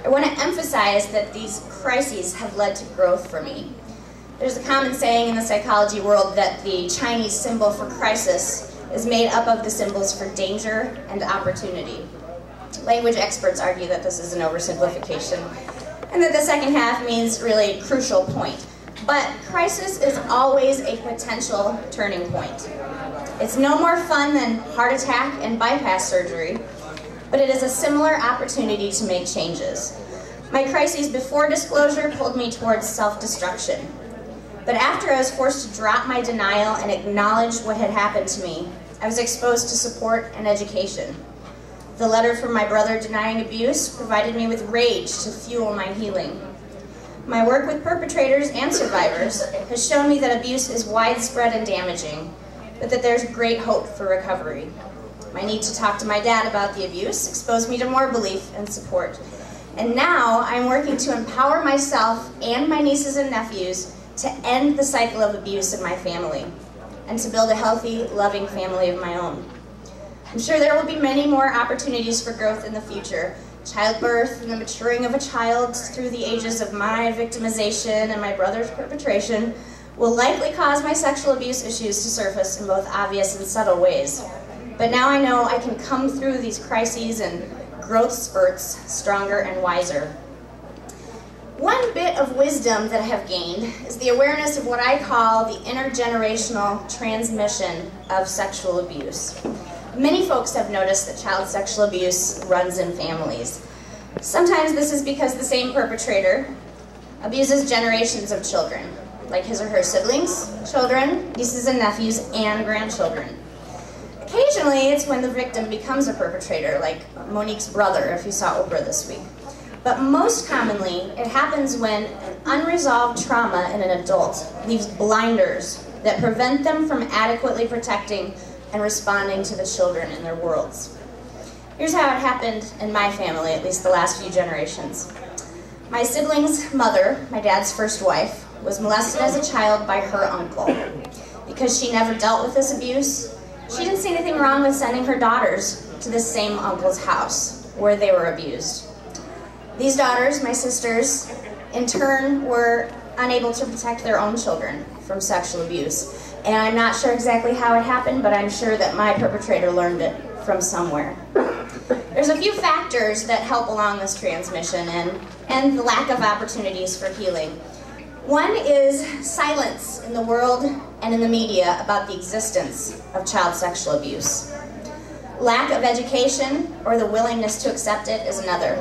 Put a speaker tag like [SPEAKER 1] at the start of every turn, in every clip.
[SPEAKER 1] I want to emphasize that these crises have led to growth for me. There's a common saying in the psychology world that the Chinese symbol for crisis is made up of the symbols for danger and opportunity. Language experts argue that this is an oversimplification, and that the second half means really crucial point. But crisis is always a potential turning point. It's no more fun than heart attack and bypass surgery, but it is a similar opportunity to make changes. My crises before disclosure pulled me towards self-destruction. But after I was forced to drop my denial and acknowledge what had happened to me, I was exposed to support and education. The letter from my brother denying abuse provided me with rage to fuel my healing. My work with perpetrators and survivors has shown me that abuse is widespread and damaging, but that there's great hope for recovery. My need to talk to my dad about the abuse exposed me to more belief and support. And now I'm working to empower myself and my nieces and nephews to end the cycle of abuse in my family and to build a healthy, loving family of my own. I'm sure there will be many more opportunities for growth in the future. Childbirth and the maturing of a child through the ages of my victimization and my brother's perpetration will likely cause my sexual abuse issues to surface in both obvious and subtle ways. But now I know I can come through these crises and growth spurts stronger and wiser. One bit of wisdom that I have gained is the awareness of what I call the intergenerational transmission of sexual abuse. Many folks have noticed that child sexual abuse runs in families. Sometimes this is because the same perpetrator abuses generations of children, like his or her siblings, children, nieces and nephews, and grandchildren. Occasionally, it's when the victim becomes a perpetrator, like Monique's brother, if you saw Oprah this week. But most commonly, it happens when an unresolved trauma in an adult leaves blinders that prevent them from adequately protecting and responding to the children in their worlds. Here's how it happened in my family, at least the last few generations. My sibling's mother, my dad's first wife, was molested as a child by her uncle. Because she never dealt with this abuse, she didn't see anything wrong with sending her daughters to the same uncle's house where they were abused. These daughters, my sisters, in turn were unable to protect their own children from sexual abuse. And I'm not sure exactly how it happened, but I'm sure that my perpetrator learned it from somewhere. There's a few factors that help along this transmission and the lack of opportunities for healing. One is silence in the world and in the media about the existence of child sexual abuse. Lack of education or the willingness to accept it is another.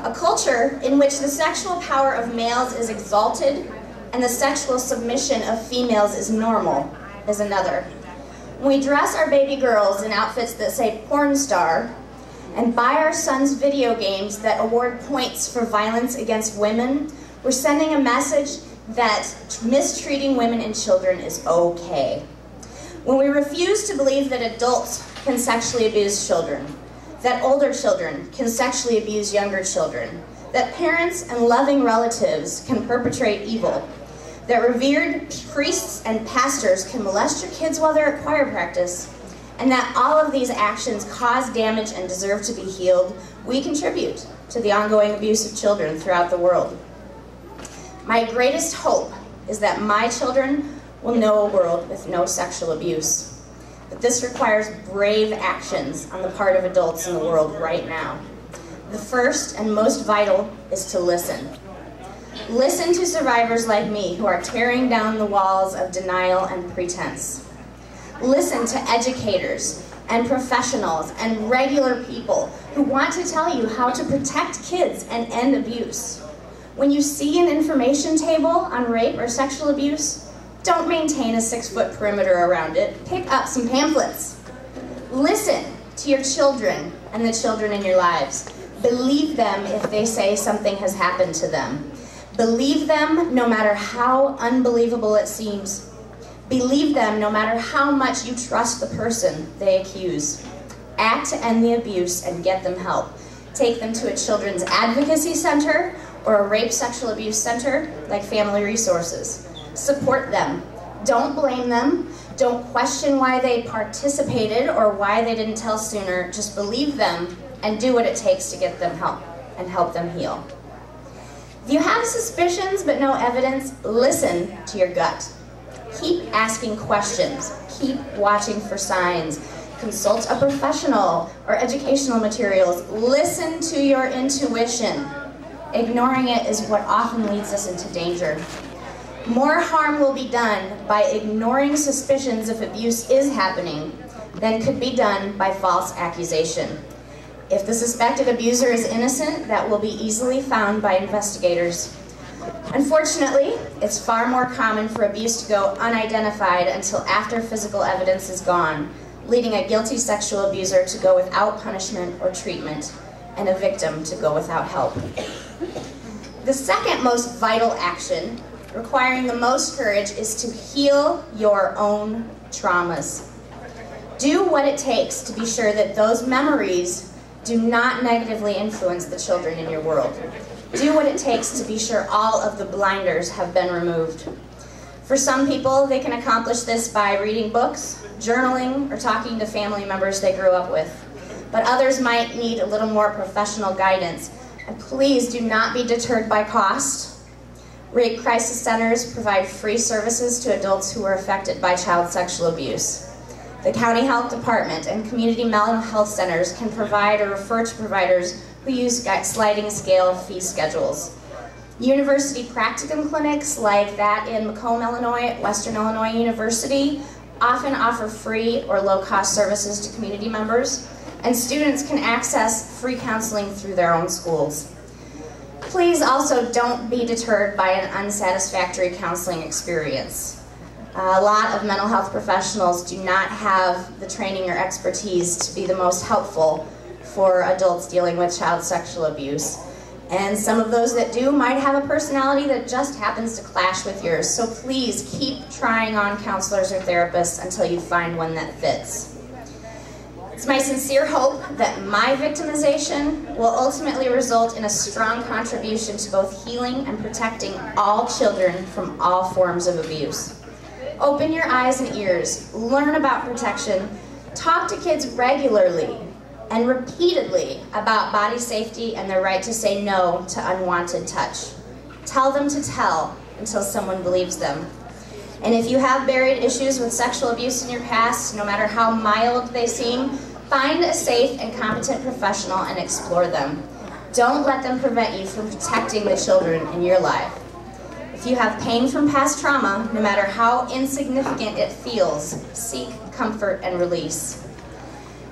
[SPEAKER 1] A culture in which the sexual power of males is exalted and the sexual submission of females is normal is another. When we dress our baby girls in outfits that say porn star and buy our sons video games that award points for violence against women, we're sending a message that mistreating women and children is okay. When we refuse to believe that adults can sexually abuse children, that older children can sexually abuse younger children, that parents and loving relatives can perpetrate evil, that revered priests and pastors can molest your kids while they're at choir practice, and that all of these actions cause damage and deserve to be healed, we contribute to the ongoing abuse of children throughout the world. My greatest hope is that my children will know a world with no sexual abuse. But this requires brave actions on the part of adults in the world right now. The first and most vital is to listen. Listen to survivors like me who are tearing down the walls of denial and pretense. Listen to educators and professionals and regular people who want to tell you how to protect kids and end abuse. When you see an information table on rape or sexual abuse, don't maintain a 6-foot perimeter around it. Pick up some pamphlets. Listen to your children and the children in your lives. Believe them if they say something has happened to them. Believe them no matter how unbelievable it seems. Believe them no matter how much you trust the person they accuse. Act to end the abuse and get them help. Take them to a children's advocacy center or a rape sexual abuse center like Family Resources. Support them. Don't blame them. Don't question why they participated or why they didn't tell sooner. Just believe them and do what it takes to get them help and help them heal. If you have suspicions but no evidence, listen to your gut. Keep asking questions. Keep watching for signs. Consult a professional or educational materials. Listen to your intuition. Ignoring it is what often leads us into danger. More harm will be done by ignoring suspicions if abuse is happening than could be done by false accusation. If the suspected abuser is innocent, that will be easily found by investigators. Unfortunately, it's far more common for abuse to go unidentified until after physical evidence is gone, leading a guilty sexual abuser to go without punishment or treatment, and a victim to go without help. The second most vital action, requiring the most courage, is to heal your own traumas. Do what it takes to be sure that those memories do not negatively influence the children in your world. Do what it takes to be sure all of the blinders have been removed. For some people, they can accomplish this by reading books, journaling, or talking to family members they grew up with. But others might need a little more professional guidance. And please do not be deterred by cost. Rape crisis centers provide free services to adults who are affected by child sexual abuse. The county health department and community mental health centers can provide or refer to providers who use sliding scale fee schedules. University practicum clinics like that in Macomb, Illinois at Western Illinois University often offer free or low-cost services to community members, and students can access free counseling through their own schools. Please also don't be deterred by an unsatisfactory counseling experience. A lot of mental health professionals do not have the training or expertise to be the most helpful for adults dealing with child sexual abuse. And some of those that do might have a personality that just happens to clash with yours. So please keep trying on counselors or therapists until you find one that fits. It's my sincere hope that my victimization will ultimately result in a strong contribution to both healing and protecting all children from all forms of abuse. Open your eyes and ears, learn about protection, talk to kids regularly and repeatedly about body safety and their right to say no to unwanted touch. Tell them to tell until someone believes them. And if you have buried issues with sexual abuse in your past, no matter how mild they seem, find a safe and competent professional and explore them. Don't let them prevent you from protecting the children in your life. If you have pain from past trauma, no matter how insignificant it feels, seek comfort and release.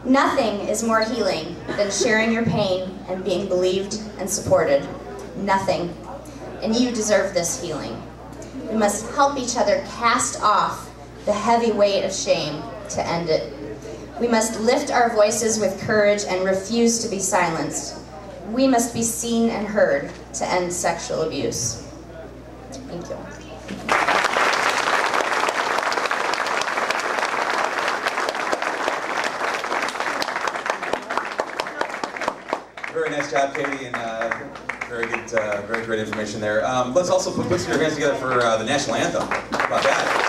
[SPEAKER 1] Nothing is more healing than sharing your pain and being believed and supported. Nothing. And you deserve this healing. We must help each other cast off the heavy weight of shame to end it. We must lift our voices with courage and refuse to be silenced. We must be seen and heard to end sexual abuse. Thank you.
[SPEAKER 2] Very nice job, Katie, and very good, very great information there. Let's also put your hands together for the national anthem. How about that?